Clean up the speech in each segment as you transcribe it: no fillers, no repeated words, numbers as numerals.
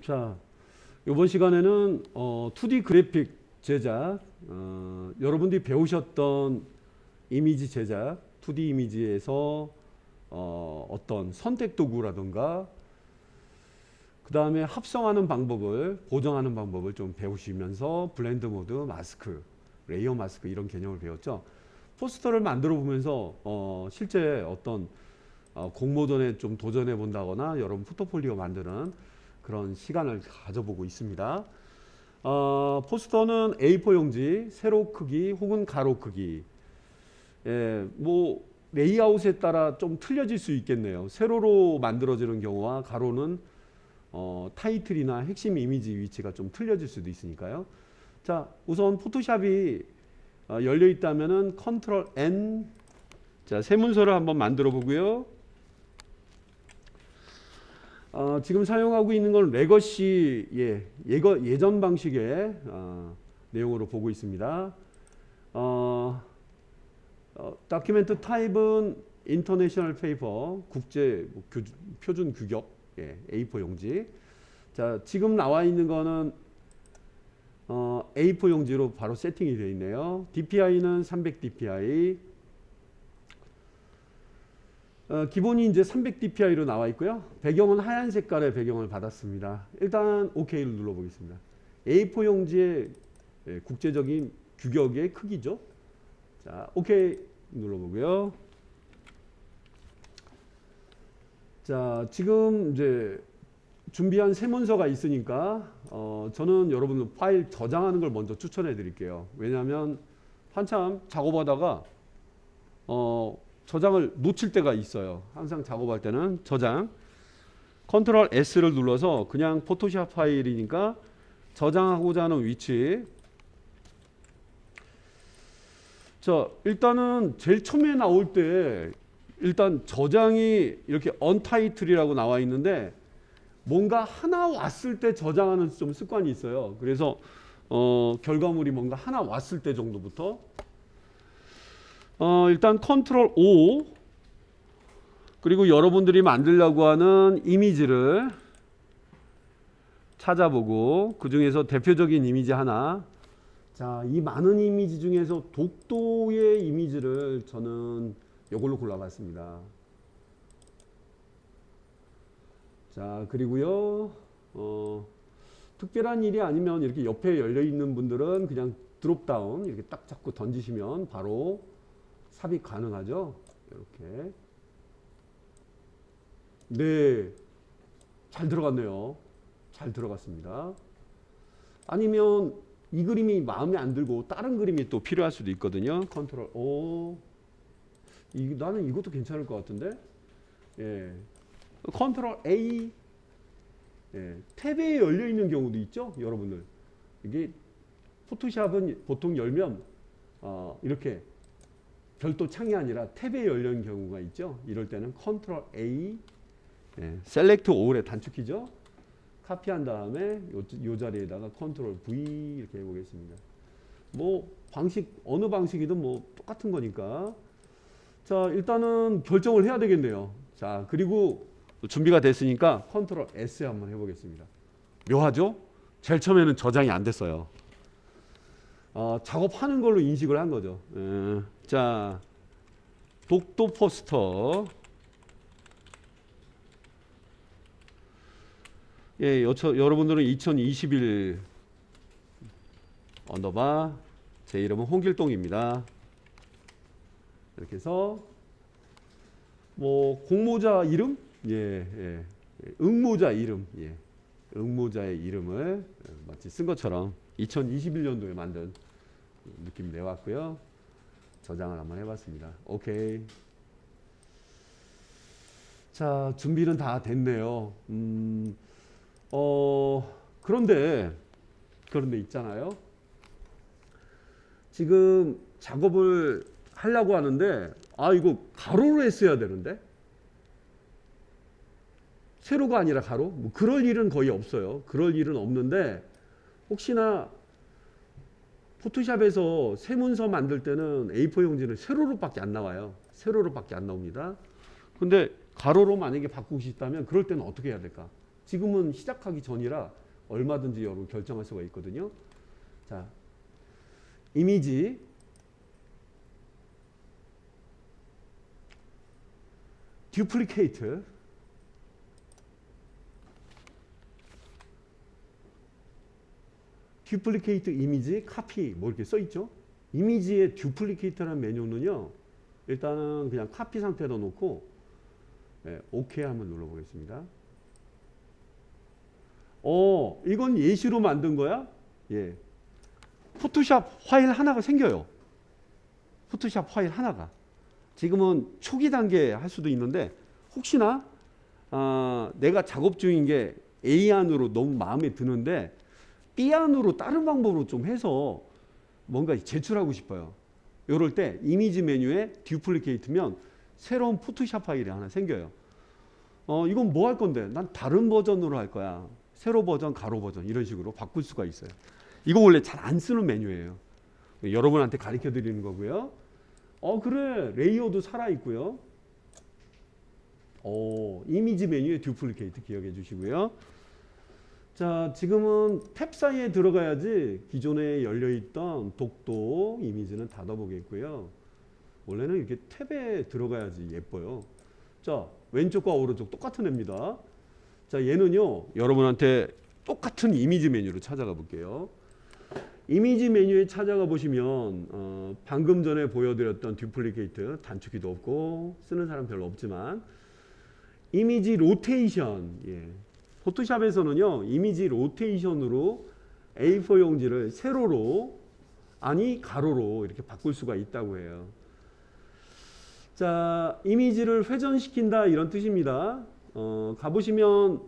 자, 이번 시간에는 2D 그래픽 제작, 여러분들이 배우셨던 이미지 제작, 2D 이미지에서 어떤 선택 도구라든가 그 다음에 합성하는 방법을, 보정하는 방법을 좀 배우시면서 블렌드 모드, 마스크, 레이어 마스크 이런 개념을 배웠죠. 포스터를 만들어 보면서 실제 어떤 공모전에 좀 도전해 본다거나 여러분 포트폴리오 만드는 그런 시간을 가져보고 있습니다. 포스터는 A4 용지, 세로 크기 혹은 가로 크기. 뭐 레이아웃에 따라 좀 틀려질 수 있겠네요. 세로로 만들어지는 경우와 가로는 타이틀이나 핵심 이미지 위치가 좀 틀려질 수도 있으니까요. 자, 우선 포토샵이 열려 있다면은 컨트롤 N. 자, 새 문서를 한번 만들어 보고요. 지금 사용하고 있는 건 레거시 예전 방식의 내용으로 보고 있습니다. 다큐멘트 타입은 인터내셔널 페이퍼, 국제 표준 규격, A4 용지. 자, 지금 나와 있는 거는 A4 용지로 바로 세팅이 되어 있네요. DPI는 300 DPI. 기본이 이제 300 DPI로 나와 있고요. 배경은 하얀 색깔의 배경을 받았습니다. 일단 OK를 눌러 보겠습니다. A4 용지의 국제적인 규격의 크기죠. 자, OK 눌러 보고요. 자, 지금 이제 준비한 새 문서가 있으니까 저는 여러분들 파일 저장하는 걸 먼저 추천해 드릴게요. 왜냐하면 한참 작업하다가 저장을 놓칠 때가 있어요. 항상 작업할 때는 저장, 컨트롤 S를 눌러서 그냥 포토샵 파일이니까 저장하고자 하는 위치. 자, 일단은 제일 처음에 나올 때 일단 저장이 이렇게 언타이틀이라고 나와 있는데 뭔가 하나 왔을 때 저장하는 좀 습관이 있어요. 그래서 결과물이 뭔가 하나 왔을 때 정도부터 일단 컨트롤 O, 그리고 여러분들이 만들려고 하는 이미지를 찾아보고 그 중에서 대표적인 이미지 하나. 자, 이 많은 이미지 중에서 독도의 이미지를 저는 이걸로 골라봤습니다. 자, 그리고요 특별한 일이 아니면 이렇게 옆에 열려 있는 분들은 그냥 드롭다운 이렇게 딱 잡고 던지시면 바로 삽입 가능하죠. 이렇게. 네, 잘 들어갔네요. 잘 들어갔습니다. 아니면 이 그림이 마음에 안 들고 다른 그림이 또 필요할 수도 있거든요. 컨트롤 O. 나는 이것도 괜찮을 것 같은데. 예. 컨트롤 A. 예. 탭에 열려 있는 경우도 있죠, 여러분들. 이게 포토샵은 보통 열면 이렇게 별도 창이 아니라 탭에 열려 있는 경우가 있죠. 이럴 때는 컨트롤 A, 셀렉트 All의 단축키죠. 카피한 다음에 요 자리에다가 컨트롤 V 이렇게 해보겠습니다. 뭐 방식 어느 방식이든 뭐 똑같은 거니까. 자, 일단은 결정을 해야 되겠네요. 자, 그리고 준비가 됐으니까 컨트롤 S 한번 해보겠습니다. 묘하죠? 제일 처음에는 저장이 안 됐어요. 작업하는 걸로 인식을 한 거죠. 자, 독도 포스터. 예, 여러분들은 2021 언더바, 제 이름은 홍길동입니다. 이렇게 해서 뭐 공모자 이름, 응모자 이름, 응모자의 이름을 마치 쓴 것처럼 2021년도에 만든 느낌 내왔고요. 저장을 한번 해봤습니다. 오케이. 자, 준비는 다 됐네요. 그런데 있잖아요. 지금 작업을 하려고 하는데 이거 가로로 했어야 되는데 세로가 아니라 가로? 뭐 그럴 일은 거의 없어요. 그럴 일은 없는데 혹시나 포토샵에서 새 문서 만들 때는 A4 용지는 세로로밖에 안 나와요. 세로로밖에 안 나옵니다. 근데 가로로 만약에 바꾸고 싶다면 그럴 때는 어떻게 해야 될까? 지금은 시작하기 전이라 얼마든지 여러분 결정할 수가 있거든요. 자, 이미지 듀플리케이트 이미지 카피 뭐 이렇게 써 있죠. 이미지의 듀플리케이트라는 메뉴는요, 일단은 그냥 카피 상태로 놓고 오케이 한번 눌러보겠습니다. 이건 예시로 만든 거야? 예. 포토샵 파일 하나가 생겨요. 포토샵 파일 하나가. 지금은 초기 단계 할 수도 있는데 혹시나 내가 작업 중인 게 A 안으로 너무 마음에 드는데 B 안으로 다른 방법으로 좀 해서 뭔가 제출하고 싶어요. 이럴 때 이미지 메뉴에 듀플리케이트면 새로운 포토샵 파일이 하나 생겨요. 이건 뭐 할 건데? 난 다른 버전으로 할 거야. 세로 버전, 가로 버전 이런 식으로 바꿀 수가 있어요. 이거 원래 잘 안 쓰는 메뉴예요. 여러분한테 가르쳐 드리는 거고요. 그래. 레이어도 살아 있고요. 이미지 메뉴에 듀플리케이트 기억해 주시고요. 자, 지금은 탭 사이에 들어가야지 기존에 열려있던 독도 이미지는 닫아보겠고요. 원래는 이렇게 탭에 들어가야지 예뻐요. 자, 왼쪽과 오른쪽 똑같은 애입니다. 자, 얘는요, 여러분한테 똑같은 이미지 메뉴로 찾아가 볼게요. 이미지 메뉴에 찾아가 보시면 방금 전에 보여드렸던 듀플리케이트 단축키도 없고 쓰는 사람 별로 없지만 이미지 로테이션, 예. 포토샵에서는요, 이미지 로테이션으로 A4 용지를 세로로 아니 가로로 이렇게 바꿀 수가 있다고 해요. 자, 이미지를 회전시킨다 이런 뜻입니다. 가보시면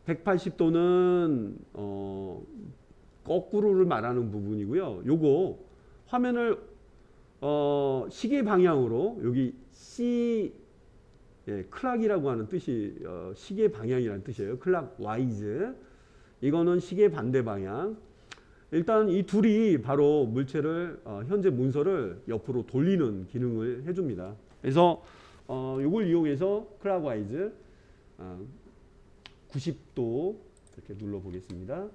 180도는 거꾸로를 말하는 부분이고요. 요거 화면을 시계 방향으로 여기 C 클락이라고 하는 뜻이 시계 방향이라는 뜻이에요. 클락 와이즈. 이거는 시계 반대 방향. 일단 이 둘이 바로 물체를 현재 문서를 옆으로 돌리는 기능을 해줍니다. 그래서 이걸 이용해서 클락 와이즈 90도 이렇게 눌러 보겠습니다.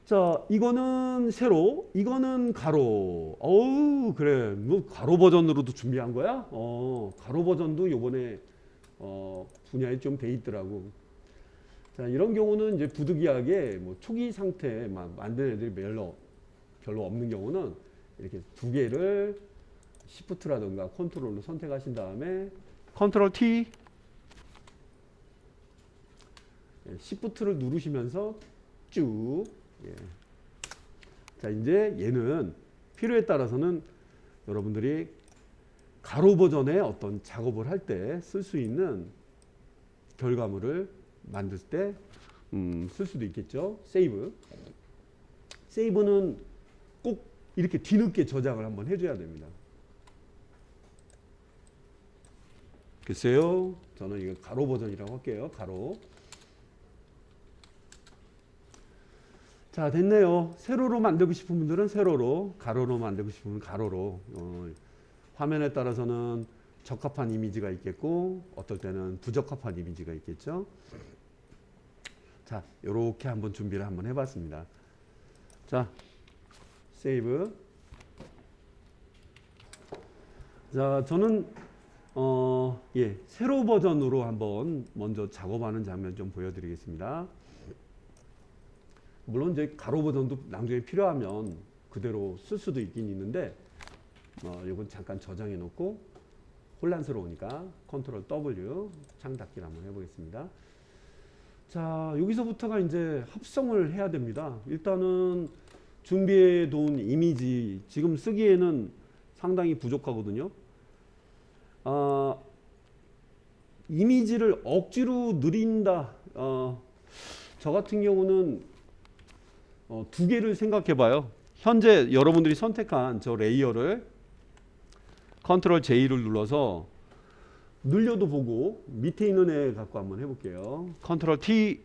자, 이거는 세로, 이거는 가로. 그래. 뭐 가로 버전으로도 준비한 거야? 가로 버전도 요번에 분야에 좀 돼 있더라고. 자, 이런 경우는 이제 부득이하게 뭐 초기 상태 막 만든 애들이 별로 없는 경우는 이렇게 두 개를 시프트라든가 컨트롤로 선택하신 다음에 컨트롤 T 시프트를 누르시면서 쭉. 예. 자, 이제 얘는 필요에 따라서는 여러분들이 가로 버전의 어떤 작업을 할 때 쓸 수 있는 결과물을 만들 때 쓸 수도 있겠죠. 세이브. 세이브는 꼭 이렇게 뒤늦게 저장을 한번 해줘야 됩니다. 글쎄요. 저는 이거 가로 버전이라고 할게요. 가로. 자, 됐네요. 세로로 만들고 싶은 분들은 세로로, 가로로 만들고 싶은 분은 가로로. 화면에 따라서는 적합한 이미지가 있겠고 어떨 때는 부적합한 이미지가 있겠죠. 자, 요렇게 한번 준비를 한번 해봤습니다. 자, 세이브. 자, 저는 세로 버전으로 한번 먼저 작업하는 장면 좀 보여드리겠습니다. 물론 이제 가로 버전도 나중에 필요하면 그대로 쓸 수도 있긴 있는데 이건 잠깐 저장해 놓고 혼란스러우니까 컨트롤 W 창 닫기를 한번 해보겠습니다. 자, 여기서부터가 이제 합성을 해야 됩니다. 일단은 준비해 둔 이미지 지금 쓰기에는 상당히 부족하거든요. 이미지를 억지로 느린다. 저 같은 경우는 두 개를 생각해 봐요. 현재 여러분들이 선택한 저 레이어를 컨트롤 J를 눌러서 늘려도 보고 밑에 있는 애 갖고 한번 해볼게요. 컨트롤 T,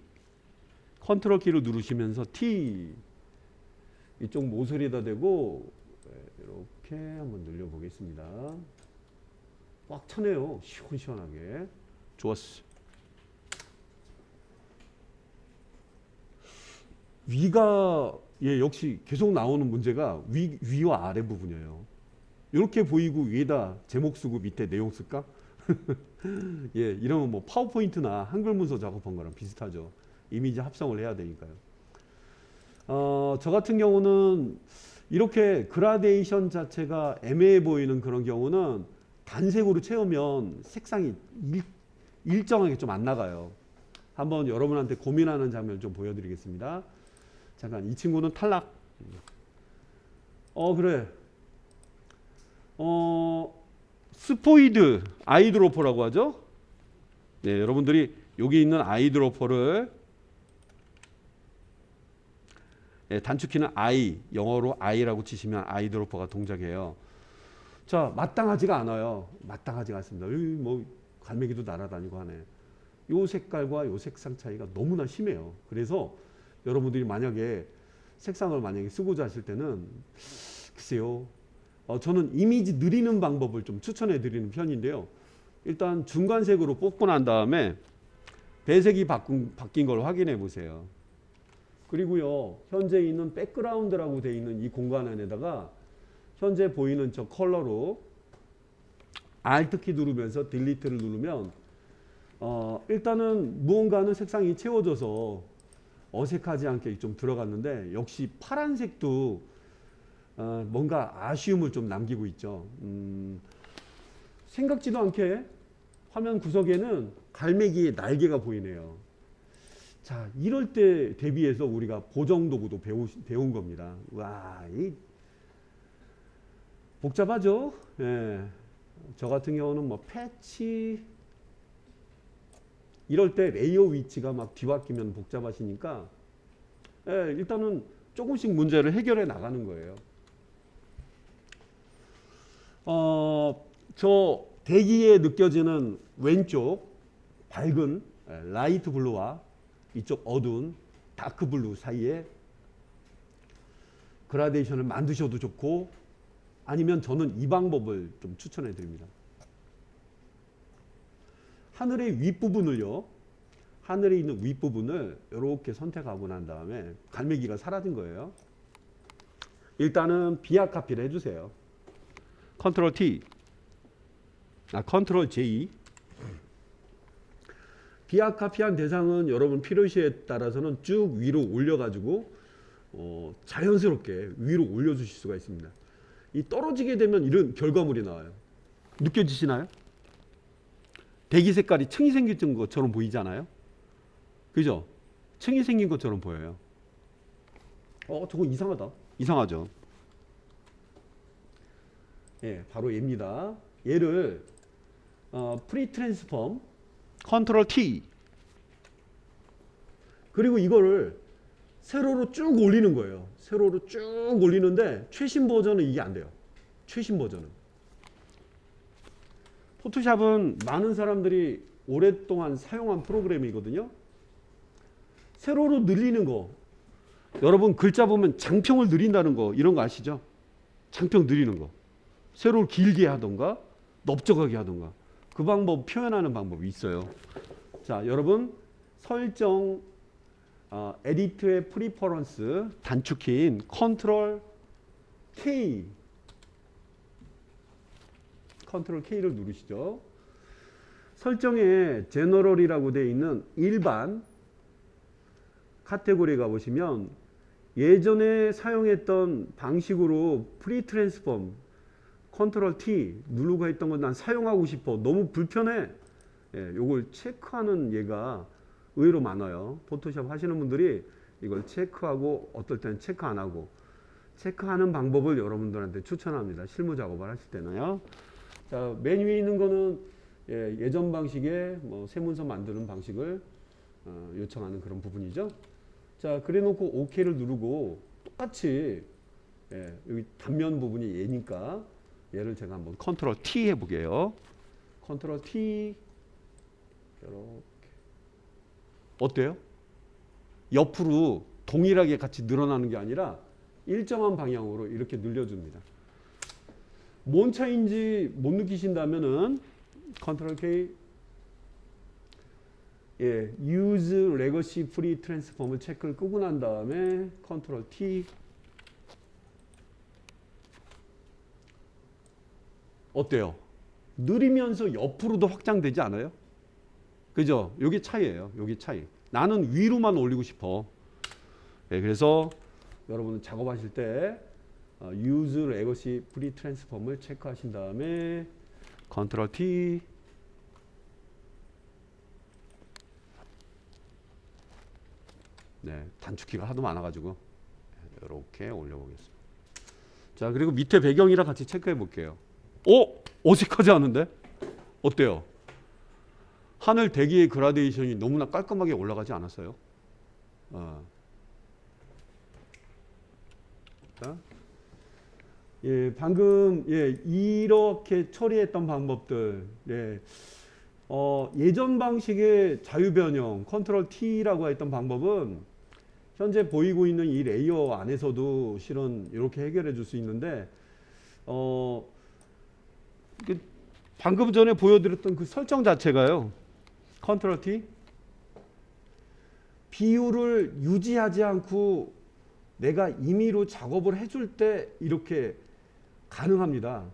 컨트롤 키를 누르시면서 T 이쪽 모서리에다 대고 이렇게 한번 늘려보겠습니다. 꽉 차네요. 시원시원하게. 좋았어. 위가 역시 계속 나오는 문제가 위와 아래 부분이에요. 이렇게 보이고 위에다 제목 쓰고 밑에 내용 쓸까? 이러면 뭐 파워포인트나 한글 문서 작업한 거랑 비슷하죠. 이미지 합성을 해야 되니까요. 저 같은 경우는 이렇게 그라데이션 자체가 애매해 보이는 그런 경우는 단색으로 채우면 색상이 일정하게 좀 안 나가요. 한번 여러분한테 고민하는 장면 좀 보여드리겠습니다. 잠깐, 이 친구는 탈락. 그래. 스포이드 아이드로퍼라고 하죠. 네, 여러분들이 여기 있는 아이드로퍼를 단축키는 I, 영어로 I라고 치시면 아이드로퍼가 동작해요. 자, 마땅하지가 않아요. 마땅하지가 않습니다. 뭐 갈매기도 날아다니고 하네. 요 색깔과 요 색상 차이가 너무나 심해요. 그래서 여러분들이 만약에 색상을 만약에 쓰고자 하실 때는 글쎄요. 저는 이미지 느리는 방법을 좀 추천해 드리는 편인데요. 일단 중간색으로 뽑고 난 다음에 배색이 바뀐 걸 확인해 보세요. 그리고요, 현재 있는 백그라운드라고 되어 있는 이 공간 안에다가 현재 보이는 저 컬러로 Alt키 누르면서 딜리트를 누르면 일단은 무언가는 색상이 채워져서 어색하지 않게 좀 들어갔는데 역시 파란색도 뭔가 아쉬움을 좀 남기고 있죠. 생각지도 않게 화면 구석에는 갈매기의 날개가 보이네요. 자, 이럴 때 대비해서 우리가 보정 도구도 배운 겁니다. 와, 복잡하죠? 예. 저 같은 경우는 뭐 패치 이럴 때 레이어 위치가 막 뒤바뀌면 복잡하시니까 일단은 조금씩 문제를 해결해 나가는 거예요. 저 대기에 느껴지는 왼쪽 밝은 라이트 블루와 이쪽 어두운 다크 블루 사이에 그라데이션을 만드셔도 좋고 아니면 저는 이 방법을 좀 추천해 드립니다. 하늘의 윗부분을요. 하늘에 있는 윗부분을 이렇게 선택하고 난 다음에 갈매기가 사라진 거예요. 일단은 비약 카피를 해주세요. 컨트롤 T, 컨트롤 J. 비약 카피한 대상은 여러분 필요시에 따라서는 쭉 위로 올려가지고 자연스럽게 위로 올려주실 수가 있습니다. 이 떨어지게 되면 이런 결과물이 나와요. 느껴지시나요? 대기 색깔이 층이 생긴 것처럼 보이잖아요. 그죠? 층이 생긴 것처럼 보여요. 저거 이상하다. 이상하죠? 예, 바로 얘입니다. 얘를 프리 트랜스폼 컨트롤 T 그리고 이거를 세로로 쭉 올리는 거예요. 세로로 쭉 올리는데 최신 버전은 이게 안 돼요. 최신 버전은. 포토샵은 많은 사람들이 오랫동안 사용한 프로그램이거든요. 세로로 늘리는 거. 여러분 글자 보면 장평을 늘린다는 거 이런 거 아시죠? 장평 늘리는 거. 세로를 길게 하던가 넓적하게 하던가 그 방법 표현하는 방법이 있어요. 자, 여러분 설정 에디트의 프리퍼런스 단축키인 컨트롤 K 컨트롤 K를 누르시죠. 설정에 제너럴이라고 되어 있는 일반 카테고리에 가보시면 예전에 사용했던 방식으로 프리 트랜스폼 컨트롤 T 누르고 했던 건 난 사용하고 싶어. 너무 불편해. 요걸 체크하는 예가 의외로 많아요. 포토샵 하시는 분들이 이걸 체크하고 어떨 때는 체크 안 하고 체크하는 방법을 여러분들한테 추천합니다. 실무 작업을 하실 때는요. 자, 맨 위에 있는 거는 예전 방식의 뭐 세문서 만드는 방식을 요청하는 그런 부분이죠. 자, 그래 놓고 OK를 누르고 똑같이 여기 단면 부분이 얘니까 얘를 제가 한번 컨트롤 T 해보게요. 컨트롤 T 이렇게 어때요? 옆으로 동일하게 같이 늘어나는 게 아니라 일정한 방향으로 이렇게 늘려줍니다. 뭔 차이인지 못 느끼신다면은 컨트롤 K 예, use legacy free transform을 체크를 끄고 난 다음에 컨트롤 T. 어때요? 느리면서 옆으로도 확장되지 않아요? 그죠? 요게 차이예요. 요게 차이. 나는 위로만 올리고 싶어. 예, 그래서 여러분은 작업하실 때 use legacy free transform을 체크하신 다음에 컨트롤 T. 네, 단축키가 하도 많아가지고 이렇게 올려보겠습니다. 자, 그리고 밑에 배경이랑 같이 체크해 볼게요. 어색하지 않은데? 어때요? 하늘 대기의 그라데이션이 너무나 깔끔하게 올라가지 않았어요? 자, 예, 방금 예, 이렇게 처리했던 방법들, 예, 예전 방식의 자유변형 컨트롤 T라고 했던 방법은 현재 보이고 있는 이 레이어 안에서도 실은 이렇게 해결해 줄 수 있는데 방금 전에 보여드렸던 그 설정 자체가요. 컨트롤 T 비율을 유지하지 않고 내가 임의로 작업을 해줄 때 이렇게 가능합니다.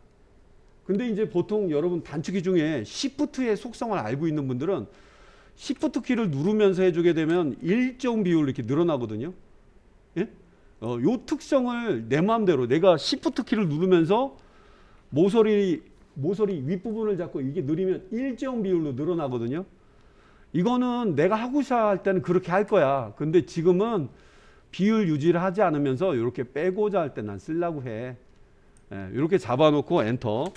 근데 이제 보통 여러분 단축키 중에 Shift의 속성을 알고 있는 분들은 Shift 키를 누르면서 해주게 되면 일정 비율 이렇게 늘어나거든요. 예? 요 특성을 내 마음대로 내가 Shift 키를 누르면서 모서리 윗부분을 잡고 이게 느리면 일정 비율로 늘어나거든요. 이거는 내가 하고 할 때는 그렇게 할 거야. 근데 지금은 비율 유지를 하지 않으면서 이렇게 빼고자 할 때 난 쓰려고 해. 예, 이렇게 잡아놓고 엔터.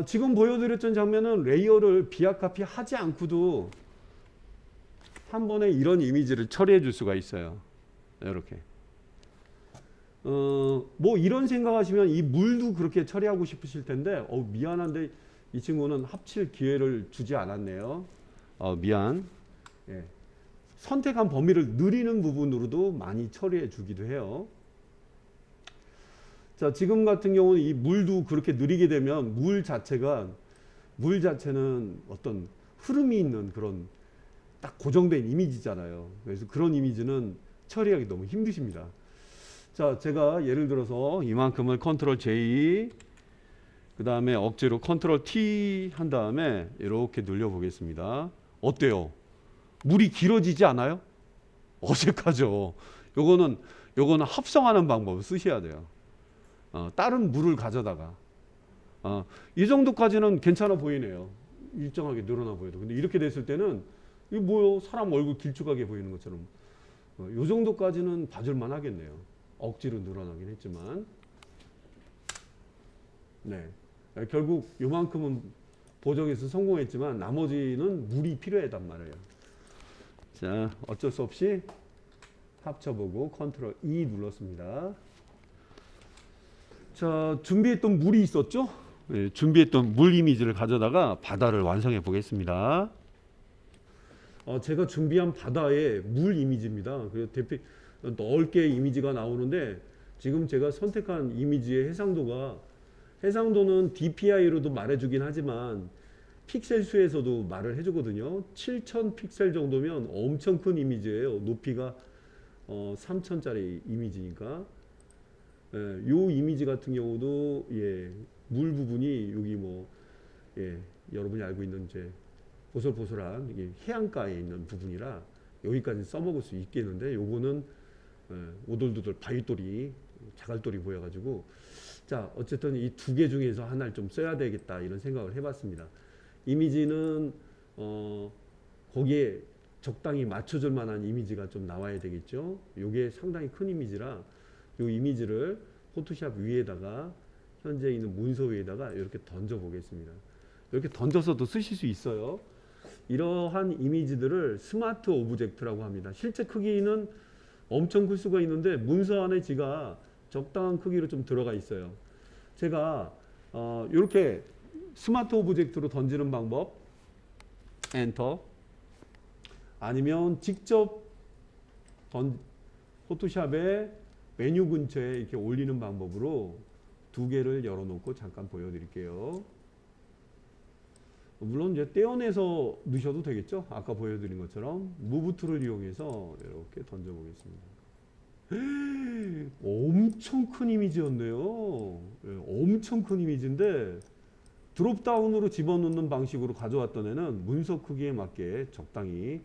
지금 보여드렸던 장면은 레이어를 비약 카피 하지 않고도 한 번에 이런 이미지를 처리해 줄 수가 있어요. 이렇게. 뭐 이런 생각하시면 이 물도 그렇게 처리하고 싶으실 텐데 미안한데 이 친구는 합칠 기회를 주지 않았네요. 미안. 예. 선택한 범위를 늘리는 부분으로도 많이 처리해 주기도 해요. 자, 지금 같은 경우는 이 물도 그렇게 느리게 되면 물 자체는 어떤 흐름이 있는 그런 딱 고정된 이미지잖아요. 그래서 그런 이미지는 처리하기 너무 힘드십니다. 자, 제가 예를 들어서 이만큼을 컨트롤 J 그 다음에 억지로 컨트롤 T 한 다음에 이렇게 늘려 보겠습니다. 어때요? 물이 길어지지 않아요? 어색하죠. 요거는 합성하는 방법을 쓰셔야 돼요. 다른 물을 가져다가 이 정도까지는 괜찮아 보이네요. 일정하게 늘어나 보여도. 근데 이렇게 됐을 때는 이거 뭐요? 사람 얼굴 길쭉하게 보이는 것처럼 요 정도까지는 봐줄만 하겠네요. 억지로 늘어나긴 했지만 네, 결국 요만큼은 보정에서 성공했지만 나머지는 물이 필요하단 말이에요. 자, 어쩔 수 없이 합쳐보고 컨트롤 E 눌렀습니다. 자, 준비했던 물이 있었죠? 네, 준비했던 물 이미지를 가져다가 바다를 완성해 보겠습니다. 제가 준비한 바다의 물 이미지입니다. 넓게 이미지가 나오는데 지금 제가 선택한 이미지의 해상도는 DPI로도 말해주긴 하지만 픽셀 수에서도 말을 해주거든요. 7000 픽셀 정도면 엄청 큰 이미지예요. 높이가 3000짜리 이미지니까. 예, 요 이미지 같은 경우도 예, 물 부분이 여기 여러분이 알고 있는 이제 보슬보슬한 이게 해안가에 있는 부분이라 여기까지 써먹을 수 있겠는데 요거는 오돌도돌 바위돌이 자갈돌이 보여가지고 자 어쨌든 이 두 개 중에서 하나를 좀 써야 되겠다 이런 생각을 해봤습니다. 이미지는 거기에 적당히 맞춰줄 만한 이미지가 좀 나와야 되겠죠. 요게 상당히 큰 이미지라 요 이미지를 포토샵 위에다가 현재 있는 문서 위에다가 이렇게 던져 보겠습니다. 이렇게 던져서도 쓰실 수 있어요. 이러한 이미지들을 스마트 오브젝트라고 합니다. 실제 크기는 엄청 클 수가 있는데 문서 안에 지가 적당한 크기로 좀 들어가 있어요. 제가 이렇게 스마트 오브젝트로 던지는 방법 엔터 아니면 직접 포토샵에 메뉴 근처에 이렇게 올리는 방법으로 두 개를 열어놓고 잠깐 보여드릴게요. 물론 이제 떼어내서 넣으셔도 되겠죠. 아까 보여드린 것처럼 무브 툴을 이용해서 이렇게 던져보겠습니다. 엄청 큰 이미지였네요. 예, 엄청 큰 이미지인데 드롭다운으로 집어넣는 방식으로 가져왔던 애는 문서 크기에 맞게 적당히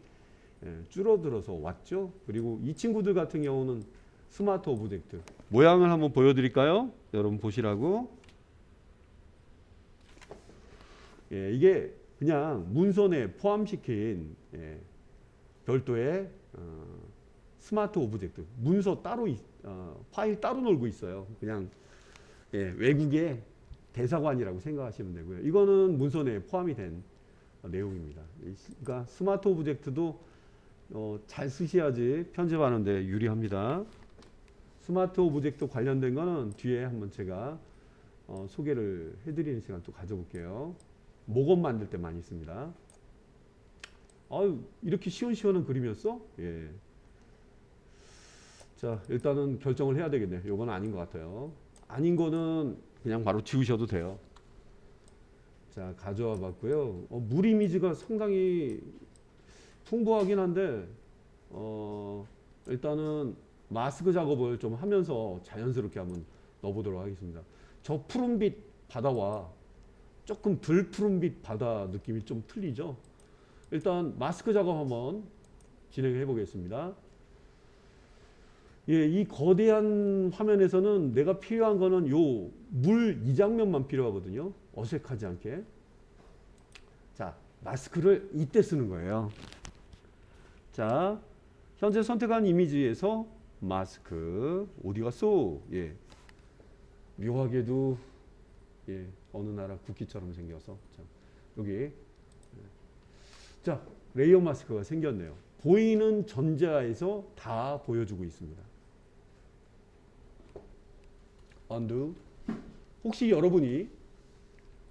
줄어들어서 왔죠. 그리고 이 친구들 같은 경우는 스마트 오브젝트 모양을 한번 보여드릴까요? 여러분 보시라고. 예, 이게 그냥 문서에 포함시킨 별도의 스마트 오브젝트 문서 따로 파일 따로 놀고 있어요. 그냥 외국의 대사관이라고 생각하시면 되고요. 이거는 문서 내에 포함이 된 내용입니다. 그러니까 스마트 오브젝트도 잘 쓰셔야지 편집하는데 유리합니다. 스마트 오브젝트 관련된 거는 뒤에 한번 제가 소개를 해드리는 시간 또 가져볼게요. 모건 만들 때 많이 씁니다. 아유, 이렇게 시원시원한 그림이었어? 예. 자, 일단은 결정을 해야 되겠네. 요건 아닌 것 같아요. 아닌 거는 그냥 바로 지우셔도 돼요. 자, 가져와 봤고요. 물 이미지가 상당히 풍부하긴 한데 일단은 마스크 작업을 좀 하면서 자연스럽게 한번 넣어보도록 하겠습니다. 저 푸른빛 바다와 조금 덜 푸른빛 바다 느낌이 좀 틀리죠. 일단 마스크 작업 한번 진행해 보겠습니다. 예, 이 거대한 화면에서는 내가 필요한 거는 요 물 이 장면만 필요하거든요. 어색하지 않게. 자, 마스크를 이때 쓰는 거예요. 자, 현재 선택한 이미지에서 마스크 어디 갔어? 예, 묘하게도 어느 나라 국기처럼 생겨서 자, 여기 자 레이어 마스크가 생겼네요. 보이는 전자에서 다 보여주고 있습니다. undo. 혹시 여러분이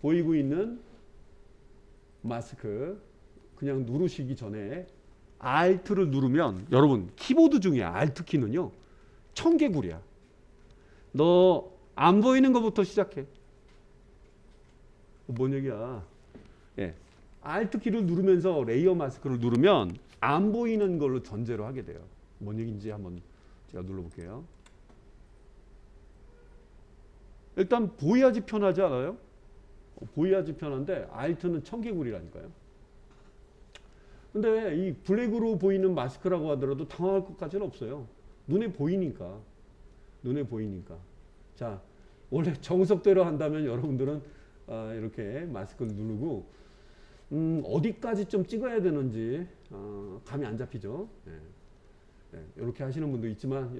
보이고 있는 마스크 그냥 누르시기 전에 Alt를 누르면 여러분 키보드 중에 Alt 키는요 1000개구리야. 너 안 보이는 것부터 시작해. 뭔 얘기야? 예, Alt 키를 누르면서 레이어 마스크를 누르면 안 보이는 걸로 전제로 하게 돼요. 뭔 얘기인지 한번 제가 눌러볼게요. 일단 보여야지 편하지 않아요? 보여야지 편한데 Alt는 1000개구리라니까요. 근데 이 블랙으로 보이는 마스크라고 하더라도 당황할 것까지는 없어요. 눈에 보이니까. 눈에 보이니까. 자, 원래 정석대로 한다면 여러분들은 이렇게 마스크를 누르고 어디까지 좀 찍어야 되는지 감이 안 잡히죠. 이렇게 하시는 분도 있지만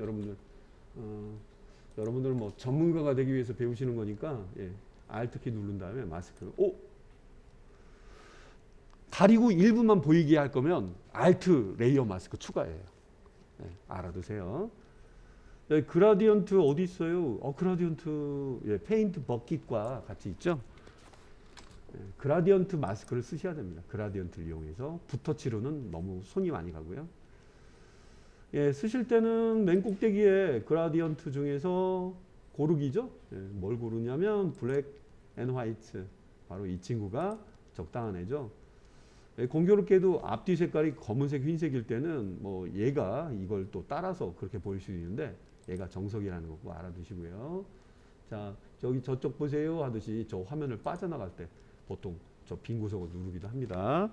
여러분들은 뭐 전문가가 되기 위해서 배우시는 거니까 Alt키 누른 다음에 마스크. 가리고 일부만 보이게 할 거면 Alt 레이어 마스크 추가해요. 알아두세요. 그라디언트 어디 있어요? 그라디언트 페인트 버킷과 같이 있죠. 그라디언트 마스크를 쓰셔야 됩니다. 그라디언트를 이용해서 붓터치로는 너무 손이 많이 가고요. 쓰실 때는 맨 꼭대기에 그라디언트 중에서 고르기죠. 뭘 고르냐면 블랙 앤 화이트. 바로 이 친구가 적당한 애죠. 공교롭게도 앞뒤 색깔이 검은색, 흰색일 때는 뭐 얘가 이걸 또 따라서 그렇게 보일 수 있는데 얘가 정석이라는 거고 알아두시고요. 자, 저쪽 보세요 하듯이 저 화면을 빠져나갈 때 보통 저 빈 구석을 누르기도 합니다.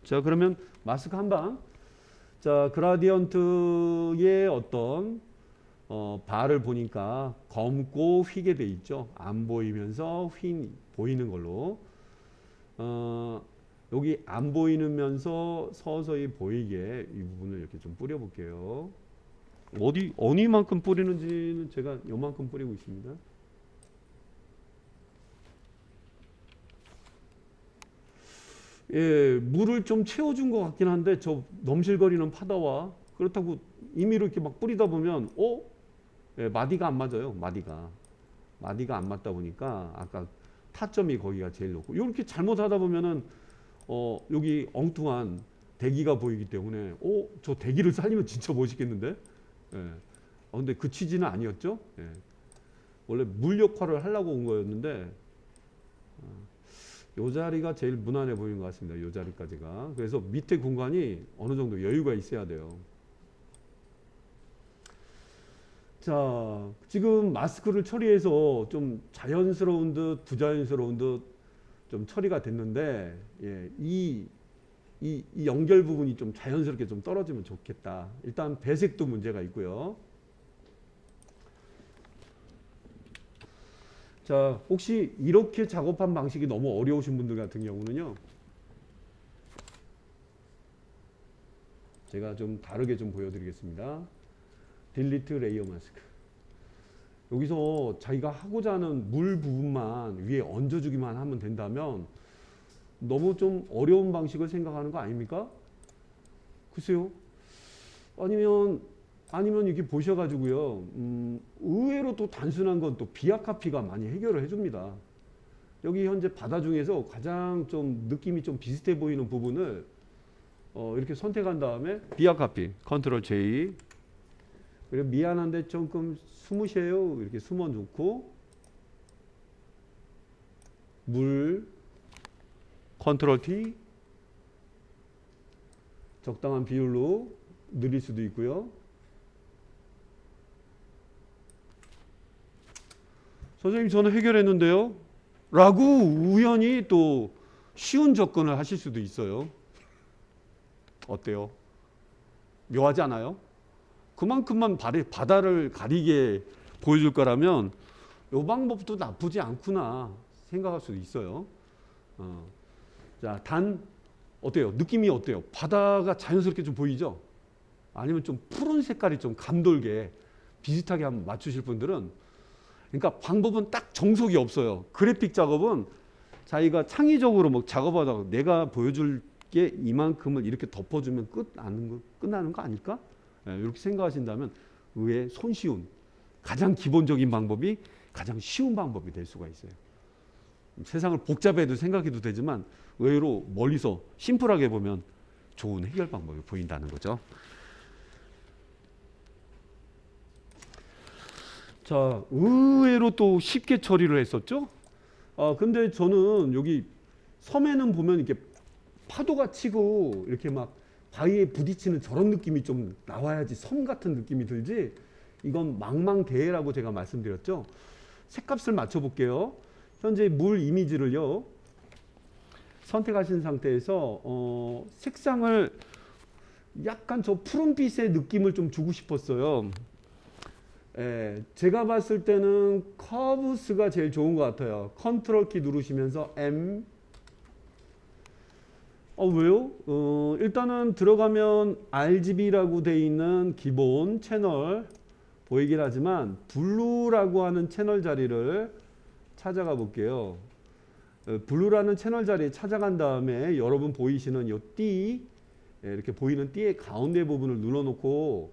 자, 그러면 마스크 한 방. 자, 그라디언트의 어떤 바를 보니까 검고 휘게 돼 있죠. 안 보이면서 보이는 걸로. 여기 안 보이면서 서서히 보이게 이 부분을 이렇게 좀 뿌려볼게요. 어디만큼 뿌리는지는 제가 요만큼 뿌리고 있습니다. 물을 좀 채워준 것 같긴 한데 저 넘실거리는 파다와 그렇다고 임의로 이렇게 막 뿌리다 보면 마디가 안 맞아요. 마디가 안 맞다 보니까 아까 타점이 거기가 제일 높고 이렇게 잘못하다 보면은 여기 엉뚱한 대기가 보이기 때문에 저 대기를 살리면 진짜 멋있겠는데? 근데 그 취지는 아니었죠. 원래 물 역할을 하려고 온 거였는데 요 자리가 제일 무난해 보이는 것 같습니다. 요 자리까지가. 그래서 밑에 공간이 어느 정도 여유가 있어야 돼요. 자, 지금 마스크를 처리해서 좀 자연스러운 듯 부자연스러운 듯 좀 처리가 됐는데, 예, 이 연결 부분이 좀 자연스럽게 좀 떨어지면 좋겠다. 일단 배색도 문제가 있고요. 자, 혹시 이렇게 작업한 방식이 너무 어려우신 분들 같은 경우는요, 제가 좀 다르게 좀 보여드리겠습니다. 딜리트 레이어 마스크. 여기서 자기가 하고자 하는 물 부분만 위에 얹어주기만 하면 된다면 너무 좀 어려운 방식을 생각하는 거 아닙니까? 글쎄요. 아니면 이렇게 보셔가지고요. 의외로 또 단순한 건 또 비아카피가 많이 해결을 해줍니다. 여기 현재 바다 중에서 가장 좀 느낌이 좀 비슷해 보이는 부분을 이렇게 선택한 다음에 비아카피 컨트롤 J. 그리고 미안한데 조금 숨으세요. 이렇게 숨어 놓고 물 컨트롤 T. 적당한 비율로 늘릴 수도 있고요. 선생님 저는 해결했는데요 라고 우연히 또 쉬운 접근을 하실 수도 있어요. 어때요? 묘하지 않아요? 그만큼만 바다를 가리게 보여줄 거라면 이 방법도 나쁘지 않구나 생각할 수도 있어요. 자, 어때요? 느낌이 어때요? 바다가 자연스럽게 좀 보이죠? 아니면 좀 푸른 색깔이 좀 감돌게 비슷하게 한번 맞추실 분들은, 그러니까 방법은 딱 정석이 없어요. 그래픽 작업은 자기가 창의적으로 뭐 작업하다가 내가 보여줄 게 이만큼을 이렇게 덮어주면 끝나는 거 아닐까? 이렇게 생각하신다면 의외 손쉬운 가장 기본적인 방법이 가장 쉬운 방법이 될 수가 있어요. 세상을 복잡해도 생각해도 되지만 의외로 멀리서 심플하게 보면 좋은 해결 방법이 보인다는 거죠. 자, 의외로 또 쉽게 처리를 했었죠. 근데 저는 여기 섬에는 보면 이렇게 파도가 치고 이렇게 막 바위에 부딪히는 저런 느낌이 좀 나와야지 섬 같은 느낌이 들지, 이건 망망대해라고 제가 말씀드렸죠. 색값을 맞춰 볼게요. 현재 물 이미지를요 선택하신 상태에서 색상을 약간 저 푸른빛의 느낌을 좀 주고 싶었어요. 제가 봤을 때는 커브스가 제일 좋은 것 같아요. 컨트롤 키 누르시면서 M. 왜요? 일단은 들어가면 RGB라고 돼 있는 기본 채널 보이긴 하지만 블루라고 하는 채널 자리를 찾아가 볼게요. 블루라는 채널 자리에 찾아간 다음에 여러분 보이시는 이 띠, 이렇게 보이는 띠의 가운데 부분을 눌러놓고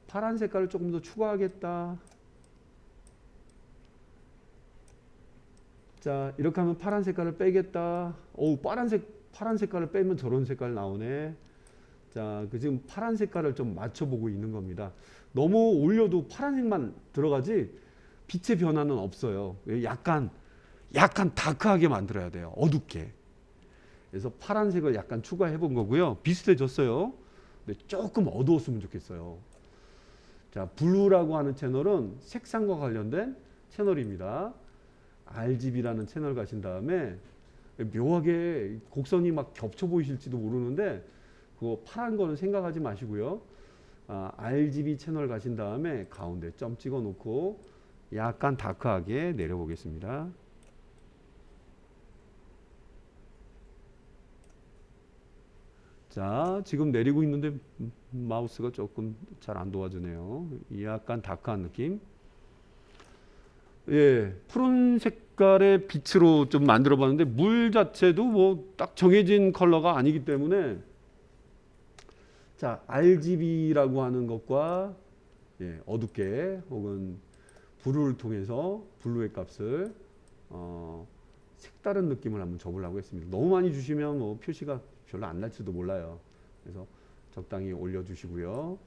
파란 색깔을 조금 더 추가하겠다. 자, 이렇게 하면 파란 색깔을 빼겠다. 파란 색깔을 빼면 저런 색깔 나오네. 자, 지금 파란 색깔을 좀 맞춰보고 있는 겁니다. 너무 올려도 파란색만 들어가지 빛의 변화는 없어요. 약간 다크하게 만들어야 돼요. 어둡게. 그래서 파란색을 약간 추가해 본 거고요. 비슷해졌어요. 근데 조금 어두웠으면 좋겠어요. 자, 블루라고 하는 채널은 색상과 관련된 채널입니다. RGB라는 채널 가신 다음에 묘하게 곡선이 막 겹쳐 보이실지도 모르는데 그거 파란 거는 생각하지 마시고요. RGB 채널 가신 다음에 가운데 점 찍어 놓고 약간 다크하게 내려보겠습니다. 자, 지금 내리고 있는데 마우스가 조금 잘 안 도와주네요. 약간 다크한 느낌. 예, 푸른 색깔의 빛으로 좀 만들어 봤는데 물 자체도 뭐 딱 정해진 컬러가 아니기 때문에, 자, RGB라고 하는 것과 어둡게 혹은 블루를 통해서 블루의 값을 색다른 느낌을 한번 줘보려고 했습니다. 너무 많이 주시면 뭐 표시가 별로 안 날지도 몰라요. 그래서 적당히 올려주시고요.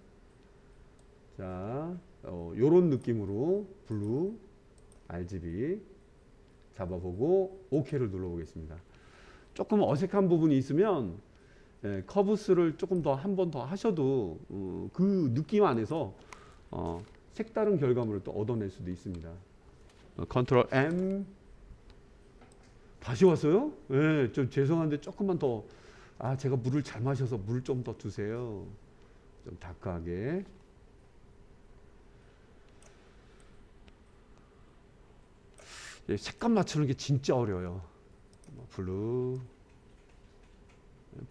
자, 요런 느낌으로 블루 RGB 잡아보고 OK를 눌러보겠습니다. 조금 어색한 부분이 있으면 커브스를 조금 더 한 번 더 하셔도 그 느낌 안에서 색다른 결과물을 또 얻어낼 수도 있습니다. 컨트롤 M. 다시 왔어요? 네, 좀 죄송한데 조금만 더. 제가 물을 잘 마셔서 물 좀 더 주세요. 좀 다크하게. 색감 맞추는 게 진짜 어려워요.